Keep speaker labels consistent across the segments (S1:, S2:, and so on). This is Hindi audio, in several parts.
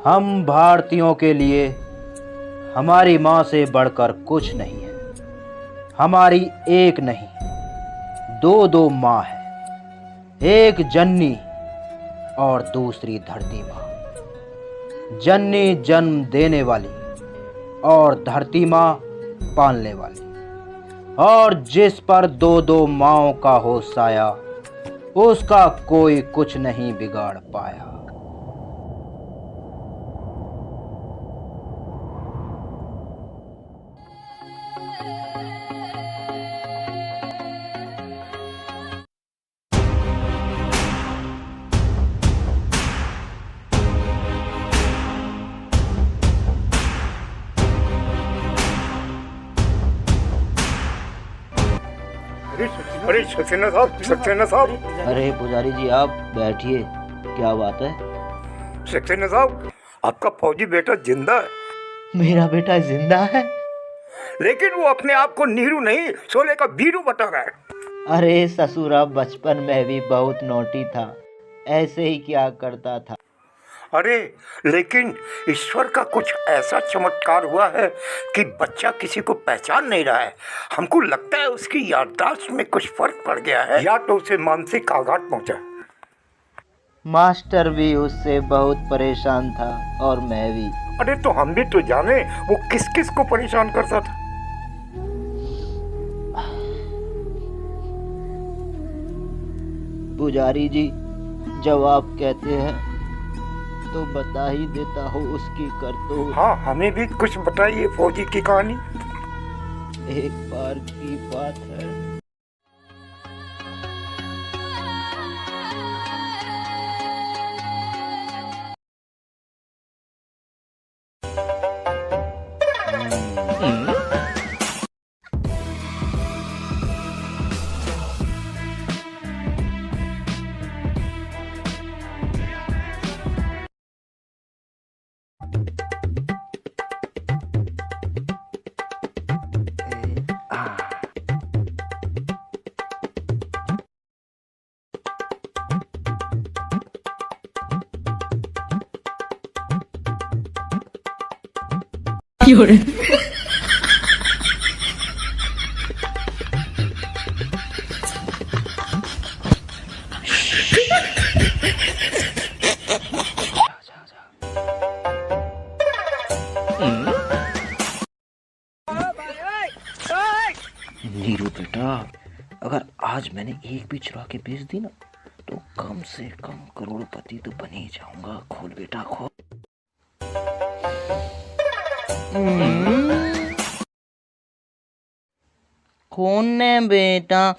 S1: हम भारतीयों के लिए हमारी माँ से बढ़कर कुछ नहीं है। हमारी एक नहीं, दो दो माँ है। एक जननी और दूसरी धरती माँ। जननी जन्म देने वाली और धरती माँ पालने वाली। और जिस पर दो दो माँओं का हो साया, उसका कोई कुछ नहीं बिगाड़ पाया।
S2: अरे सक्सेना साहब।
S1: अरे पुजारी जी, आप बैठिए। क्या बात है?
S2: सक्सेना साहब, आपका फौजी बेटा जिंदा है।
S1: मेरा बेटा जिंदा है?
S2: लेकिन वो अपने आप को नीरू नहीं, शोले का बीरू बता रहा है।
S1: अरे ससुरा, बचपन में भी बहुत नोटी था, ऐसे ही क्या करता था।
S2: अरे लेकिन ईश्वर का कुछ ऐसा चमत्कार हुआ है कि बच्चा किसी को पहचान नहीं रहा है। हमको लगता है उसकी याददाश्त में कुछ फर्क पड़ गया है, या तो उसे मानसिक आघात पहुंचा।
S1: मास्टर भी उससे बहुत परेशान था और मैं भी।
S2: अरे तो हम भी तो जाने वो किस किस को परेशान करता था।
S1: पुजारी जी, जब आप कहते हैं तो बता ही देता हूँ उसकी करतूत।
S2: हाँ, हमें भी कुछ बताइए फौजी की कहानी।
S1: एक बार की बात है, नीरू बेटा, अगर आज मैंने एक भी चुरा के बेच दी ना, तो कम से कम करोड़पति तो बन ही जाऊंगा। खोल बेटा, खोल। कौन है बेटा?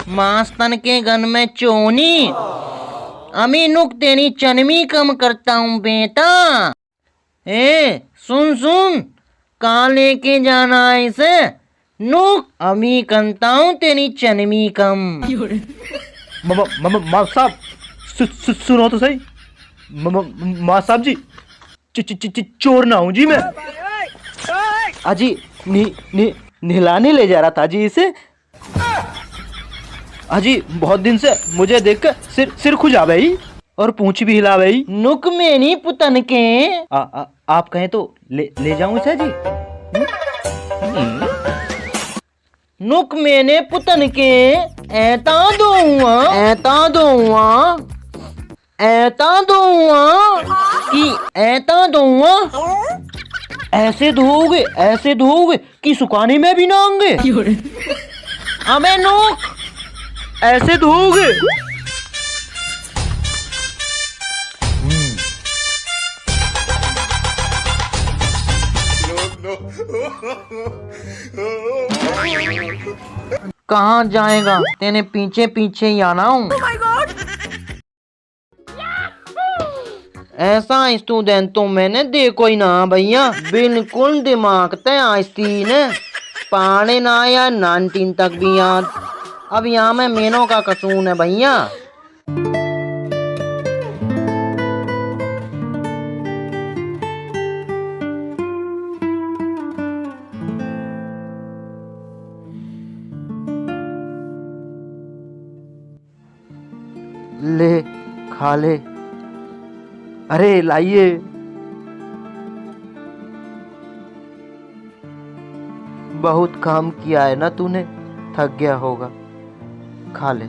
S1: मास्तन के गन में चोनी। अमी नुक तेरी चनमी कम करता हूँ बेटा। ए सुन सुन, कहाँ लेके जाना है इसे? नुक अमी करता हूँ तेरी चनमी कम। माँ साहब, सुनो तो सही। माँ साहब जी, चोर ना हूँ जी मैं। अजी नहलाने ले जा रहा था जी इसे। अजी बहुत दिन से मुझे देखकर सिर खुजा गई और पूंछ भी हिला गई। नुक में नहीं पुतन के। आप कहें तो ले जाऊं इसे जी? नुक मैंने पुतन के ऐता दूंगा कि ऐता दूंगा। ऐसे धोओगे कि सुखाने में भी ना आएंगे। अबे नुक, ऐसे धोओगे? कहाँ जाएगा? तेने पीछे पीछे ही आना हूँ। ऐसा स्टूडेंट तो मैंने देखो ही ना भैया। बिल्कुल दिमाग ते आस्ती ने पढ़े ना या 19 तक भी याद। अब यहाँ में मेनों का कसूर है भैया। ले खा ले। अरे लाइए। बहुत काम किया है ना तूने, थक गया होगा, खा ले।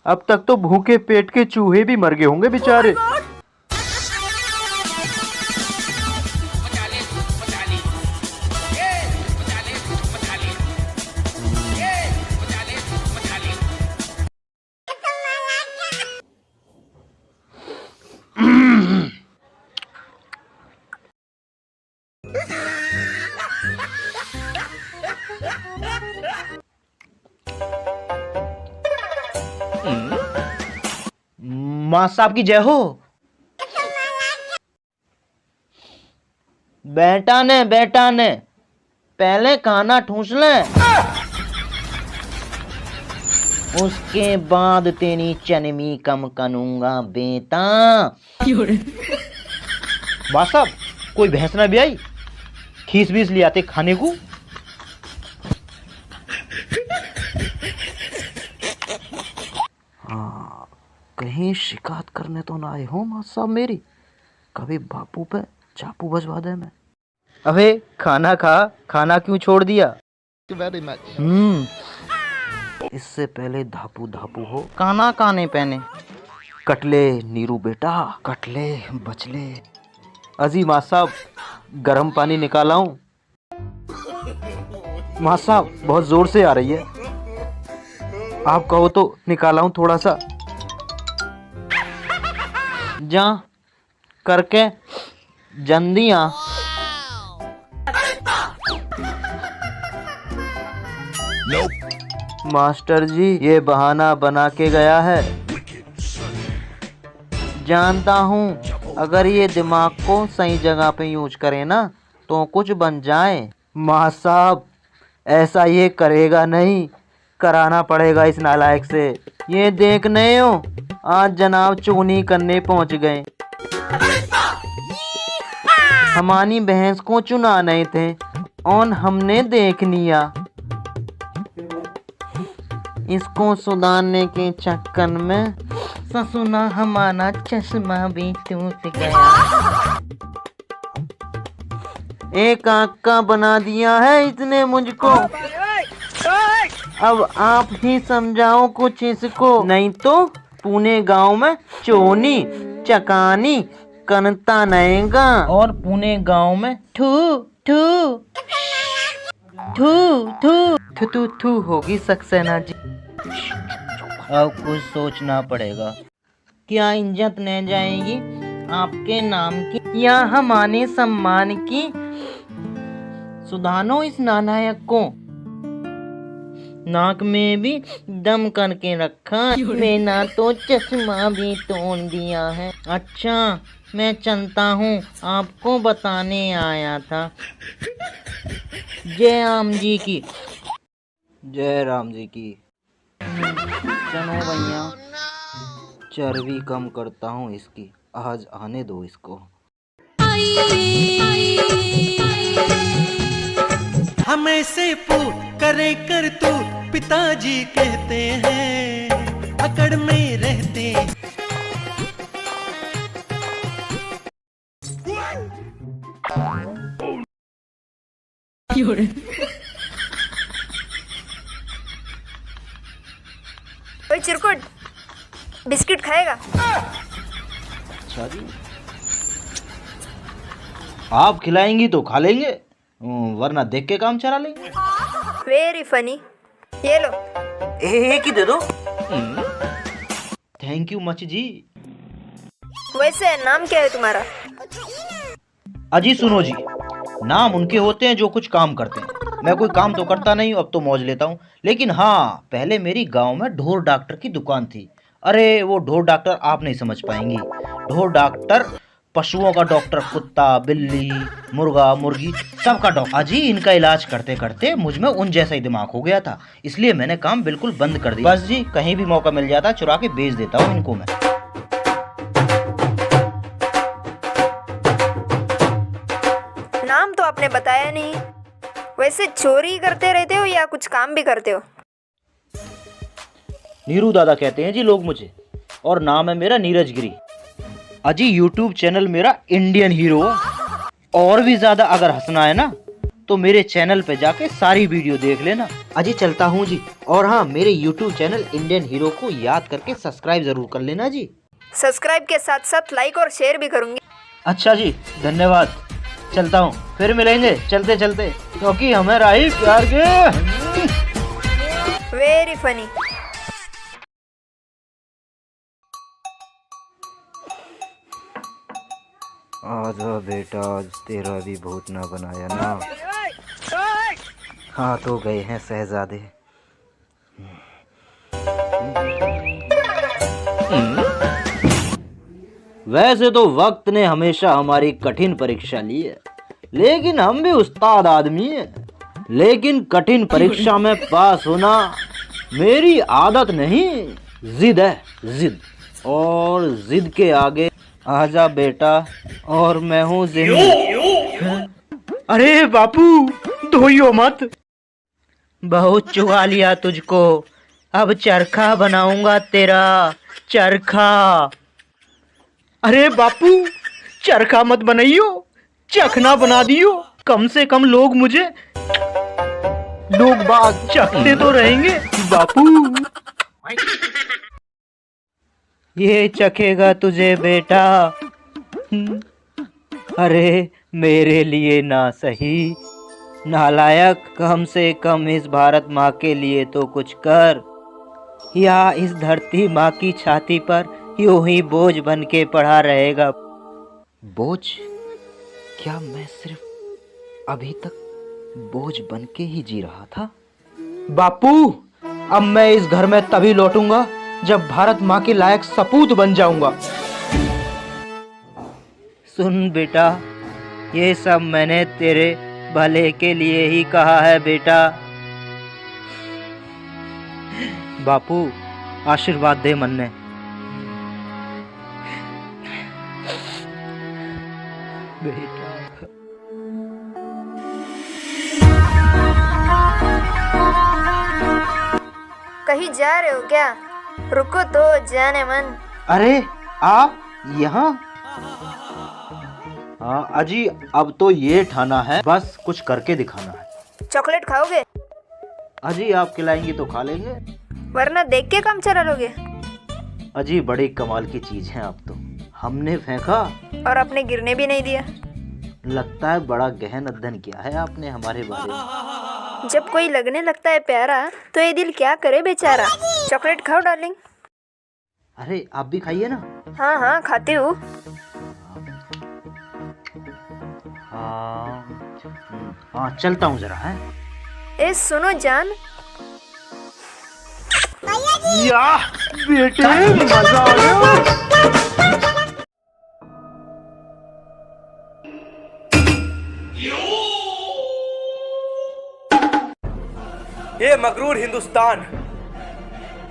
S1: अब तक तो भूखे पेट के चूहे भी मर गए होंगे बेचारे। मां साहब की जय हो। बेटा ने पहले खाना ठूस ले, उसके बाद तेरी चनमी कम करूंगा बेटा। मां साहब कोई भैंस ना भी आई, खीस बीस ले आते खाने को। कहीं शिकायत करने तो ना आए हो मां साहब मेरी, कभी बापू पे चापू बजवा दे मैं। अबे खाना खा, खाना क्यों छोड़ दिया? Very much. इससे पहले धापू धापू हो, खाना खाने पहने। कटले नीरू बेटा, कटले बचले। अजी मां साहब गर्म पानी निकाला हूं। मां साहब बहुत जोर से आ रही है, आप कहो तो निकाला हूं थोड़ा सा। जा करके जंदियां। मास्टर जी ये बहाना बना के गया है, जानता हूँ अगर ये दिमाग को सही जगह पे यूज करे ना तो कुछ बन जाए। माँ साहब ऐसा ये करेगा नहीं, कराना पड़ेगा इस नालायक से। ये देख नहीं हो आज जनाब चुगनी करने पहुंच गए। हमारी भैंस को चुना नहीं थे और हमने देख लिया। इसको सुधारने के चक्कर में ससुना हमारा चश्मा भी टूट गया। एक आँख का बना दिया है इसने मुझको। अब आप ही समझाओ कुछ इसको, नहीं तो पुणे गांव में चोनी चकानी करता रहेगा और पुणे गांव में थू थू थू थू थू थू थू होगी सक्सेना जी। अब कुछ सोचना पड़ेगा, क्या इज्जत न जाएगी आपके नाम की या हमारे सम्मान की? सुधारो इस नालायक को। नाक में भी दम करके रखा, मेरा तो चश्मा भी तोड़ दिया है। अच्छा मैं चलता हूँ, आपको बताने आया था। जय राम जी की। जय राम जी की। चलो भैया चर्बी कम करता हूँ इसकी, आज आने दो इसको।
S3: हमें से पूछ करे कर तू, पिताजी कहते हैं अकड़ में रहते।
S4: ओए चिरकुट, बिस्किट खाएगा?
S1: अच्छा जी, आप खिलाएंगी तो खा लेंगे, वरना देख के काम चला लेंगे।
S4: Very funny. ये लो।
S1: एक ही दे दो। थैंक यू मच जी।
S4: वैसे नाम क्या है तुम्हारा?
S1: अजी सुनो जी, नाम उनके होते हैं जो कुछ काम करते हैं। मैं कोई काम तो करता नहीं हूँ, अब तो मौज लेता हूँ। लेकिन हाँ, पहले मेरी गांव में ढोर डॉक्टर की दुकान थी। अरे वो ढोर डॉक्टर आप नहीं समझ पाएंगी। ढोर डॉक्टर पशुओं का डॉक्टर, कुत्ता बिल्ली मुर्गा मुर्गी सबका डॉक्टर। अजी इनका इलाज करते करते मुझ में उन जैसा ही दिमाग हो गया था, इसलिए मैंने काम बिल्कुल बंद कर दिया। बस जी कहीं भी मौका मिल जाता चुरा के बेच देता हूँ इनको मैं।
S4: आपने बताया नहीं। वैसे चोरी करते रहते हो या कुछ काम भी करते हो?
S1: नीरू दादा कहते हैं जी लोग मुझे, और नाम है मेरा नीरज गिरी। अजी यूट्यूब चैनल मेरा इंडियन हीरो। और भी ज्यादा अगर हंसना है ना तो मेरे चैनल पे जाके सारी वीडियो देख लेना। अजी चलता हूँ जी। और हाँ, मेरे यूट्यूब चैनल इंडियन हीरो को याद करके सब्सक्राइब जरूर कर लेना जी।
S4: सब्सक्राइब के साथ साथ लाइक और शेयर भी करूँगी।
S1: अच्छा जी, धन्यवाद। चलता हूँ, फिर मिलेंगे चलते चलते, क्योंकि हमें राही प्यार के।
S4: Very funny.
S1: आजा बेटा, आज तेरा भी भूत ना बनाया ना। हाँ तो गए हैं शहजादे। वैसे तो वक्त ने हमेशा हमारी कठिन परीक्षा ली है, लेकिन हम भी उस्ताद आदमी हैं। लेकिन कठिन परीक्षा में पास होना मेरी आदत नहीं, जिद है, जिद। और जिद के आगे आजा बेटा, और मैं हूँ जिंदा। अरे बापू, धोइयो मत। बहुत चुहा लिया तुझको, अब चरखा बनाऊंगा तेरा, चरखा। अरे बापू, चरखा मत बनाइयो, चखना बना दियो। कम से कम लोग बाग चखते तो रहेंगे बापू। ये चखेगा तुझे बेटा। अरे मेरे लिए ना सही, नालायक, कम से कम इस भारत माँ के लिए तो कुछ कर, या इस धरती माँ की छाती पर यूं ही बोझ बन के पड़ा रहेगा। बोझ? क्या मैं सिर्फ अभी तक बोझ बन के ही जी रहा था? बापू, अब मैं इस घर में तभी लौटूंगा जब भारत माँ के लायक सपूत बन जाऊंगा। सुन बेटा, ये सब मैंने तेरे भले के लिए ही कहा है बेटा। बापू, आशीर्वाद दे मन्ने। बेटा।
S4: कहीं जा रहे हो क्या? रुको तो, जाने मन।
S1: अरे आप यहाँ? हाँ अजी, अब तो ये ठाना है, बस कुछ करके दिखाना है।
S4: चॉकलेट खाओगे?
S1: अजी आप खिलाएंगी तो खा लेंगे,
S4: वरना देख के काम चला लोगे।
S1: अजी बड़ी कमाल की चीज है आप तो। हमने फेंका
S4: और आपने गिरने भी नहीं दिया।
S1: लगता है बड़ा गहन अध्ययन किया है आपने हमारे बारे में।
S4: जब कोई लगने लगता है प्यारा, तो ये दिल क्या करे बेचारा। चॉकलेट खाओ डार्लिंग।
S1: अरे आप भी खाइए ना।
S4: हाँ हाँ, खाती हूँ।
S1: हाँ चलता हूँ जरा है।
S4: ए सुनो जान।
S1: या बेटे, मजा आ गया।
S5: ये मगरूर हिंदुस्तान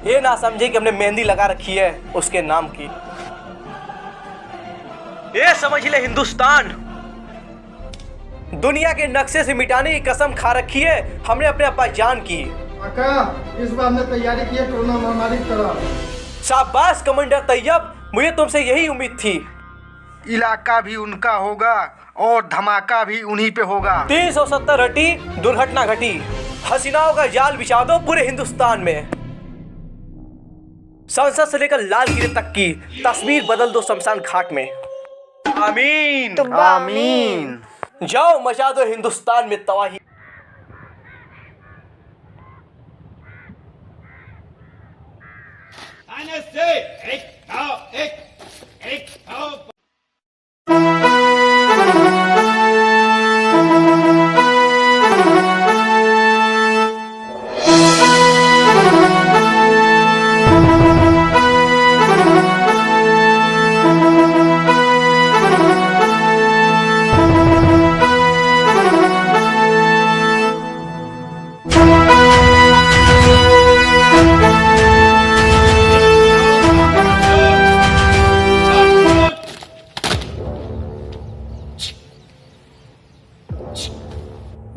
S5: ये ना समझे कि हमने मेहंदी लगा रखी है उसके नाम की। ये समझ ले हिंदुस्तान दुनिया के नक्शे से मिटाने की कसम खा रखी है हमने अपने अब्बा जान की।
S6: इस बार हमने तैयारी की है कोरोना महामारी की तरह।
S5: शाबाश कमांडर तैयब, मुझे तुमसे यही उम्मीद थी।
S6: इलाका भी उनका होगा और धमाका भी उन्हीं पे होगा।
S5: 370 रटी दुर्घटना घटी, हसीनाओं का जाल बिछा दो पूरे हिंदुस्तान में। संसद से लेकर लाल किले तक की तस्वीर बदल दो शमशान घाट में। आमीन
S6: आमीन।
S5: जाओ मचा दो हिंदुस्तान में तबाही।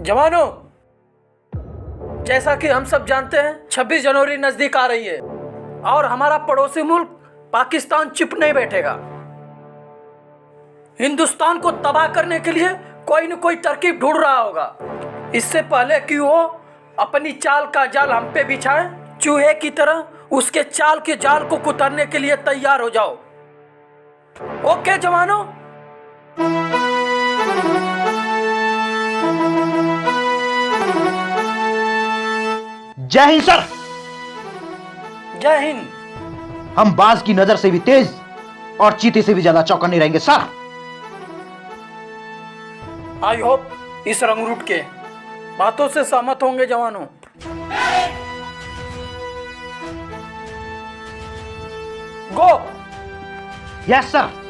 S7: जवानों, जैसा कि हम सब जानते हैं 26 जनवरी नजदीक आ रही है और हमारा पड़ोसी मुल्क पाकिस्तान चुप नहीं बैठेगा। हिंदुस्तान को तबाह करने के लिए कोई न कोई तरकीब ढूंढ रहा होगा। इससे पहले कि वो अपनी चाल का जाल हम पे बिछाए, चूहे की तरह उसके चाल के जाल को कुतरने के लिए तैयार हो जाओ। ओके जवानों?
S1: जय हिंद सर।
S7: जय हिंद।
S1: हम बाज की नजर से भी तेज और चीते से भी ज्यादा चौकन्ने रहेंगे सर।
S7: आई होप इस रंगरूट के बातों से सहमत होंगे जवानों। गो।
S1: Yes sir.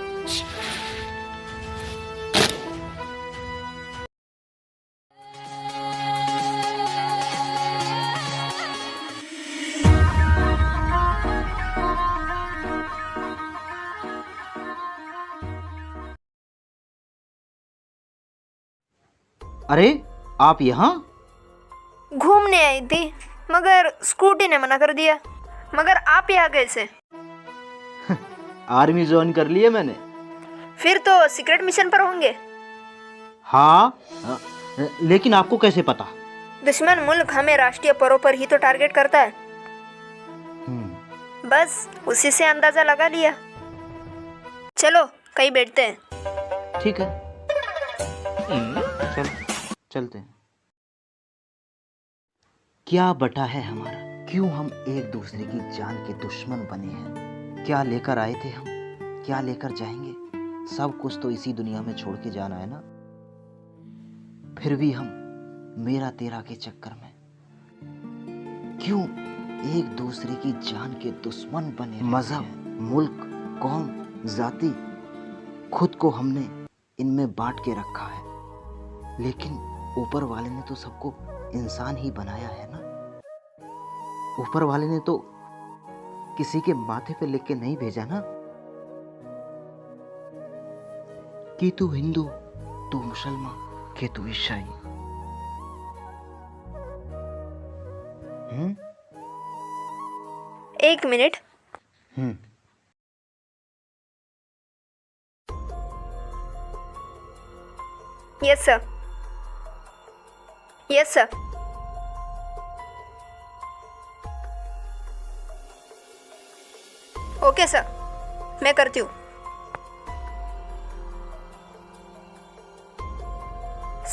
S1: अरे आप यहाँ?
S4: घूमने आई थी, मगर स्कूटी ने मना कर दिया। मगर आप यहाँ कैसे?
S1: आर्मी ज्वाइन कर लिए मैंने।
S4: फिर तो सीक्रेट मिशन पर होंगे।
S1: हाँ, लेकिन आपको कैसे पता?
S4: दुश्मन मुल्क हमें राष्ट्रीय पर्वों पर ही तो टारगेट करता है। बस उसी से अंदाजा लगा लिया। चलो कहीं बैठते हैं।
S1: ठीक है, चलो चलते हैं। क्या बटा है हमारा? क्यों हम एक दूसरे की जान के दुश्मन बने हैं? क्या लेकर आए थे हम, क्या लेकर जाएंगे? सब कुछ तो इसी दुनिया में छोड़ के जाना है ना। फिर भी हम मेरा तेरा के चक्कर में क्यों एक दूसरे की जान के दुश्मन बने? मजहब, मुल्क, कौम, जाति, खुद को हमने इनमें बांट के रखा है, लेकिन ऊपर वाले ने तो सबको इंसान ही बनाया है ना। ऊपर वाले ने तो किसी के माथे पे लिख के नहीं भेजा ना कि तू हिंदू, तू मुसलमान, कि तू ईसाई।
S4: एक minute. Yes sir. Yes sir. Okay sir, मैं करती हूँ।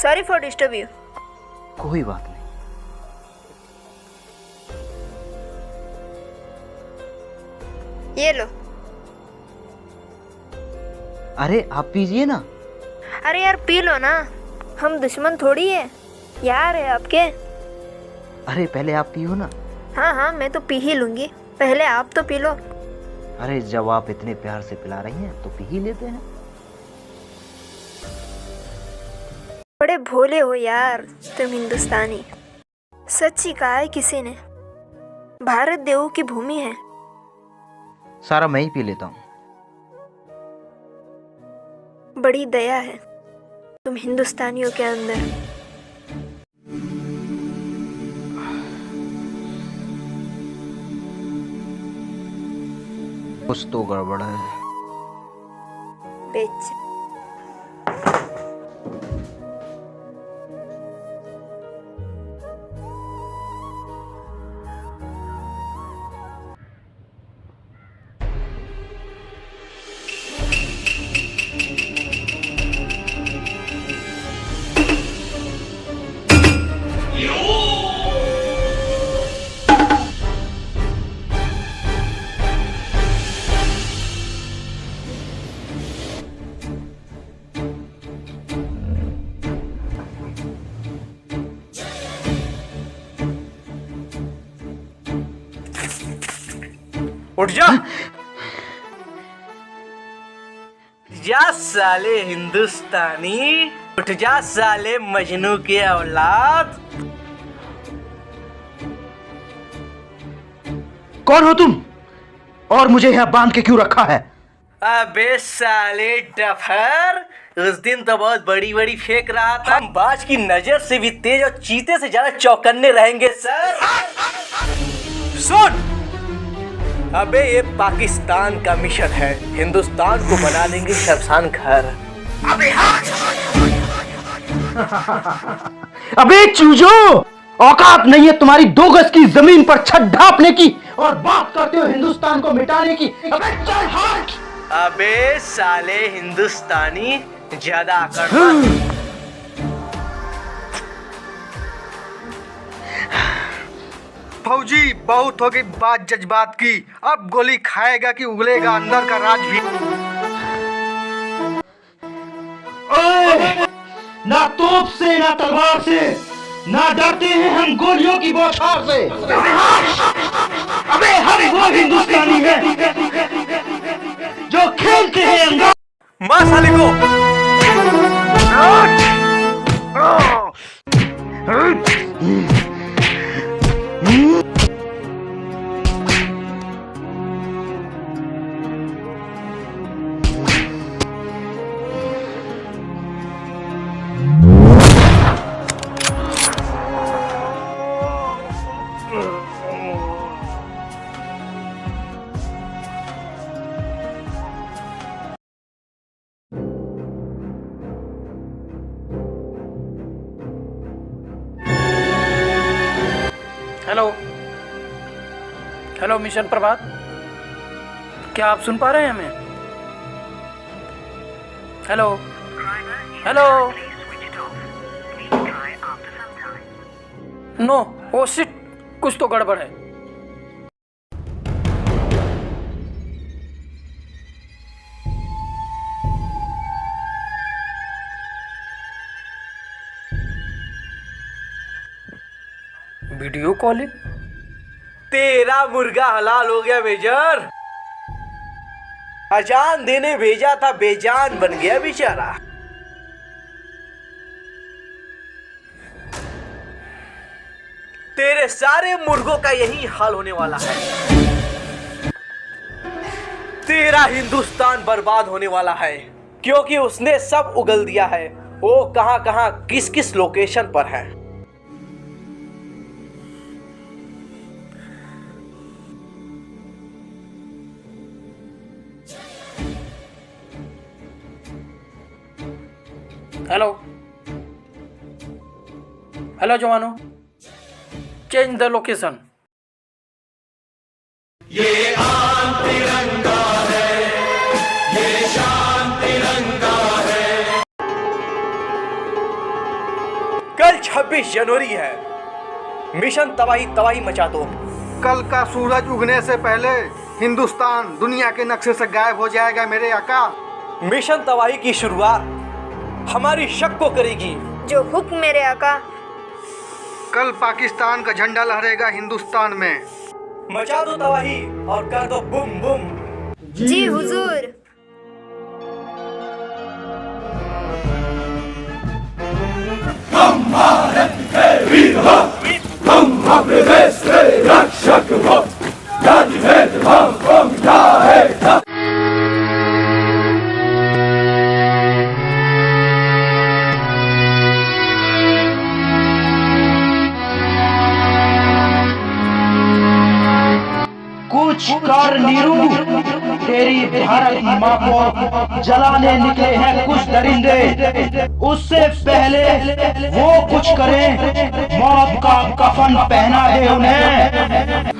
S4: Sorry for disturb you.
S1: कोई बात नहीं।
S4: ये लो।
S1: अरे आप पीजिए ना।
S4: अरे यार पी लो ना, हम दुश्मन थोड़ी है, यार है आपके।
S1: अरे पहले आप पियो ना।
S4: हाँ हाँ मैं तो पी ही लूंगी, पहले आप तो पी लो।
S1: अरे जब आप इतने प्यार से पिला रही हैं तो पी ही लेते हैं।
S4: बड़े भोले हो यार तुम हिंदुस्तानी। सच्ची कहा है किसी ने, भारत देवों की भूमि है।
S1: सारा मैं ही पी लेता हूँ।
S4: बड़ी दया है तुम हिंदुस्तानियों के अंदर।
S1: कुछ तो गड़बड़ है।
S4: बेच।
S5: उठ जा। जा साले हिंदुस्तानी, उठ जा साले मजनू के औलाद।
S1: कौन हो तुम और मुझे यहाँ बांध के क्यों रखा है?
S5: अबे साले डफर, उस दिन तो बहुत बड़ी बड़ी फेंक रहा था। हम बाज की नजर से भी तेज और चीते से ज्यादा चौकन्ने रहेंगे सर। सुन, अबे ये पाकिस्तान का मिशन है, हिंदुस्तान को बना देंगे शमशान घर।
S1: अबे चूजो, औकात नहीं है तुम्हारी 2 गज की जमीन पर छत ढापने की और बात करते हो हिंदुस्तान को मिटाने की। अबे चल हट।
S5: अबे साले हिंदुस्तानी, ज्यादा आकड़ मत।
S6: फौजी, बहुत हो गई बात जज्बात की, अब गोली खाएगा कि उगलेगा अंदर का राज भी।
S1: ओए, ना तोप से ना तलवार से, ना डरते हैं हम गोलियों की बौछार से। अबे हम वो हिंदुस्तानी हैं जो खेलते हैं अंगार।
S5: मार साले को।
S7: हेलो हेलो मिशन प्रभात, क्या आप सुन पा रहे हैं हमें? Hello hello. No, oh shit, कुछ तो गड़बड़ है। Video calling?
S5: तेरा मुर्गा हलाल हो गया मेजर। अजान देने भेजा था, बेजान बन गया बेचारा। तेरे सारे मुर्गों का यही हाल होने वाला है। तेरा हिंदुस्तान बर्बाद होने वाला है, क्योंकि उसने सब उगल दिया है। वो कहां कहां किस किस लोकेशन पर है।
S7: हेलो हेलो जवानों, चेंज द लोकेशन।
S3: ये आन तिरंगा है, ये शान तिरंगा है।
S5: कल 26 जनवरी है। मिशन तबाही तबाही मचा दो।
S6: कल का सूरज उगने से पहले हिंदुस्तान दुनिया के नक्शे से गायब हो जाएगा मेरे आका।
S5: मिशन तबाही की शुरुआत हमारी शक को करेगी।
S4: जो हुक्म मेरे आका।
S6: कल पाकिस्तान का झंडा लहरेगा हिंदुस्तान में।
S5: मचा दो तबाही और कर दो बुम बुम।
S4: जी हुजूर।
S3: हम भारत के वीर हो, हम अपने देश के रक्षक हो। जाति भेदभाव को मिटा है।
S1: कुछ कर नीरू, तेरी भारत माँ को जलाने निकले हैं कुछ दरिंदे। उससे पहले वो कुछ करें, मौत का कफन पहना दे उन्हें।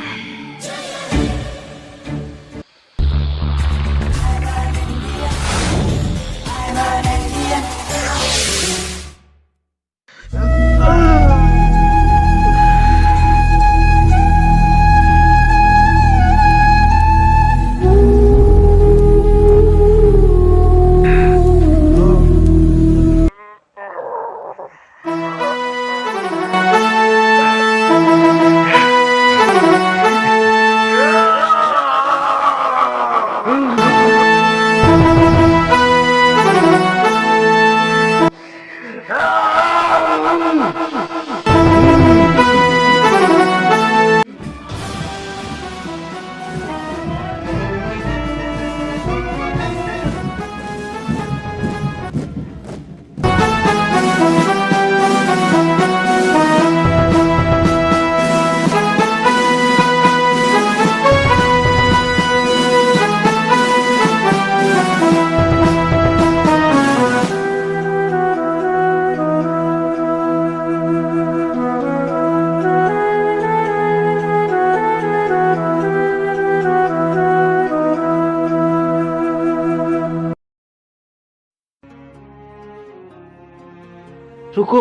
S1: रुको,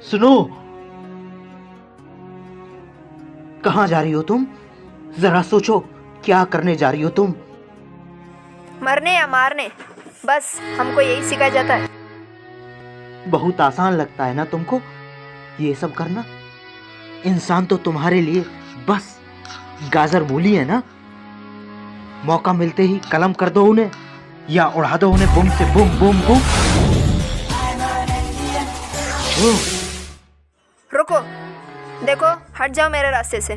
S1: सुनो। कहाँ जा रही हो तुम? जरा सोचो, क्या करने जा रही हो तुम?
S4: मरने या मारने, बस हमको यही सिखाया जाता है।
S1: बहुत आसान लगता है ना तुमको ये सब करना? इंसान तो तुम्हारे लिए बस गाजर मूली है ना। मौका मिलते ही कलम कर दो उन्हें, या उड़ा दो उन्हें बूम से बूम बूम बूम।
S4: रुको, देखो, हट जाओ मेरे रास्ते से।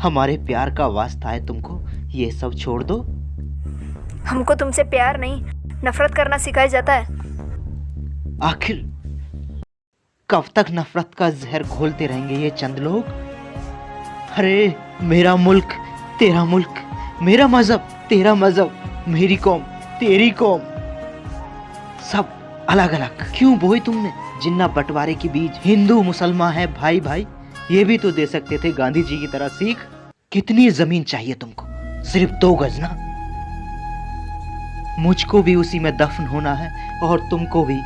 S1: हमारे प्यार का वास्ता है तुमको ये सब छोड़ दो।
S4: हमको तुमसे प्यार नहीं, नफरत करना सिखाया जाता है।
S1: आखिर कब तक नफरत का जहर घोलते रहेंगे ये चंद लोग? अरे मेरा मुल्क तेरा मुल्क, मेरा मजहब तेरा मजहब, मेरी कौम तेरी कौम, सब अलग अलग क्यों बोए तुमने? जिन्ना बंटवारे की बीज हिंदू मुसलमान है भाई भाई, ये भी तो दे सकते थे गांधी जी की तरह सीख। कितनी जमीन चाहिए तुमको? सिर्फ 2 गज ना? मुझको भी उसी में दफन होना है और तुमको भी।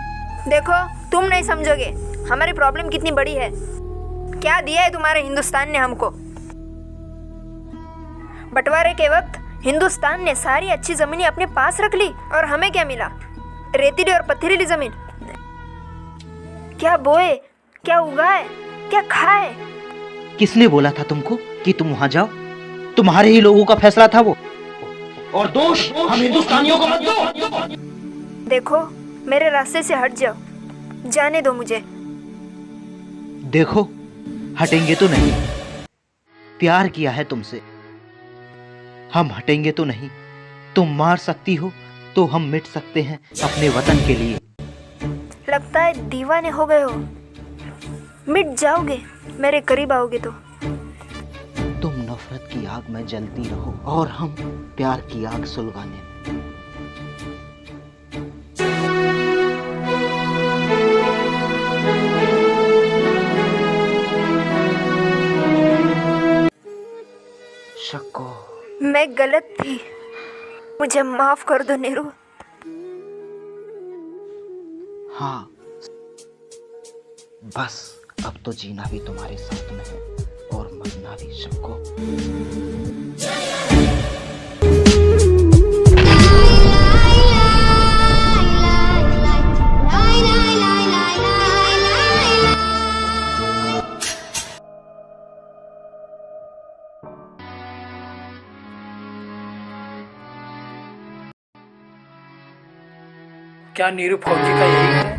S4: देखो, तुम नहीं समझोगे हमारी प्रॉब्लम कितनी बड़ी है। क्या दिया है तुम्हारे हिंदुस्तान ने हमको? बंटवारे के वक्त हिंदुस्तान ने सारी अच्छी जमीनें अपने पास रख ली, और हमें क्या मिला? रेतीली और पथरीली जमीन। क्या बोए, क्या उगाए, क्या खाए?
S1: किसने बोला था तुमको कि तुम वहां जाओ? तुम्हारे ही लोगों का फैसला था वो, और दोष हम हिंदुस्तानियों को मत दो।
S4: देखो, मेरे रास्ते से हट जाओ, जाने दो मुझे।
S1: देखो, हटेंगे तो नहीं। प्यार किया है तुमसे, हम हटेंगे तो नहीं। तुम मार सकती हो तो हम मिट सकते हैं अपने वतन के लिए।
S4: लगता है दीवाने हो गए हो। मिट जाओगे मेरे करीब आओगे तो।
S1: तुम नफरत की आग में जलती रहो और हम प्यार की आग सुलगाने में। शक्को,
S4: मैं गलत थी, मुझे माफ कर दो नीरू।
S1: हाँ, बस अब तो जीना भी तुम्हारे साथ में है और मरना भी। शक्को,
S7: क्या नीरू फौजी का यही घर है?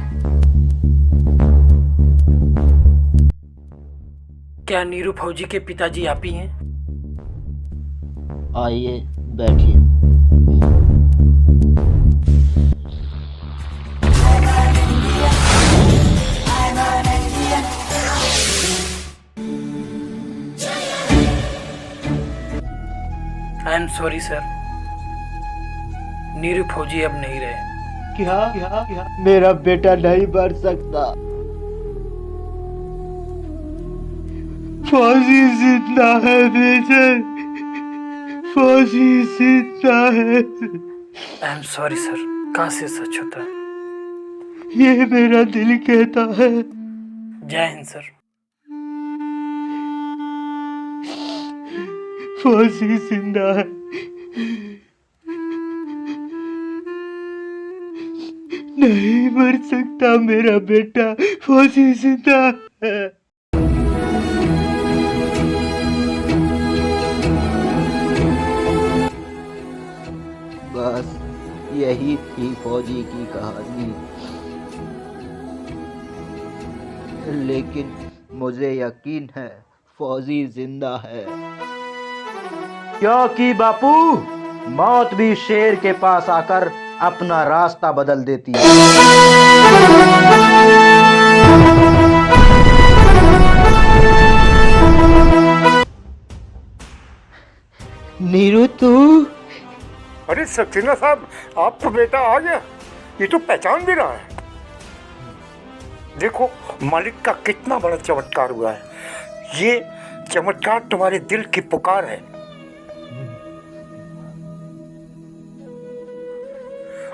S7: क्या नीरू फौजी के पिताजी आप ही हैं?
S1: आइए बैठिए।
S7: I am sorry sir, Neeru फौजी अब नहीं रहे।
S1: क्या मेरा बेटा नहीं मर सकता? फौजी जिंदा है मेजर, फौजी जिंदा है।
S7: आई एम सॉरी सर, कहाँ से सच होता है?
S1: ये मेरा दिल कहता है।
S7: जय हिंद सर।
S1: फौजी जिंदा है। नहीं मर सकता मेरा बेटा, फौजी जिंदा है। बस यही थी फौजी की कहानी, लेकिन मुझे यकीन है फौजी जिंदा है। क्योंकि बापू, मौत भी शेर के पास आकर अपना रास्ता बदल देती है। नीरू तू?
S2: अरे सक्सेना साहब, आपका बेटा आ गया। ये तो पहचान भी रहा है। देखो मालिक का कितना बड़ा चमत्कार हुआ है। ये चमत्कार तुम्हारे दिल की पुकार है।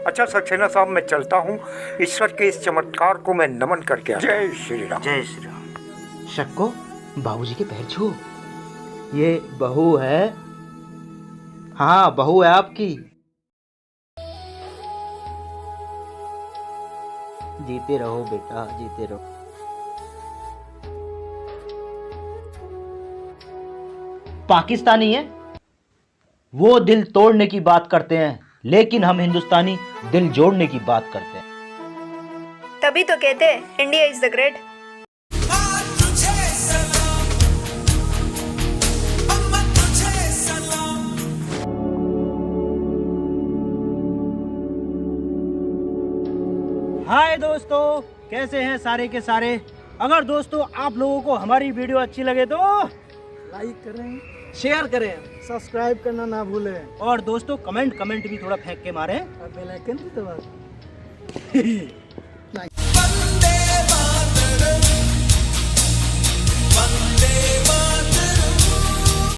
S2: अच्छा सक्सेना साहब, मैं चलता हूँ। ईश्वर के इस चमत्कार को मैं नमन करके आता हूं। जय श्री राम।
S1: जय श्री राम। शक्को, बाबूजी के पैर छू। ये बहू है। हाँ, बहू है आपकी। जीते रहो बेटा, जीते रहो। पाकिस्तानी है वो दिल तोड़ने की बात करते हैं, लेकिन हम हिंदुस्तानी दिल जोड़ने की बात करते हैं।
S4: तभी तो कहते हैं इंडिया इज द ग्रेट।
S1: हाय दोस्तों, कैसे हैं सारे के सारे। अगर दोस्तों आप लोगों को हमारी वीडियो अच्छी लगे तो
S7: लाइक करें, शेयर करें, सब्सक्राइब करना ना भूलें
S1: और दोस्तों कमेंट भी थोड़ा फेंक के मारें
S7: और बेल आइकन भी दबा दें।
S3: वंदे मातरम, वंदे मातरम।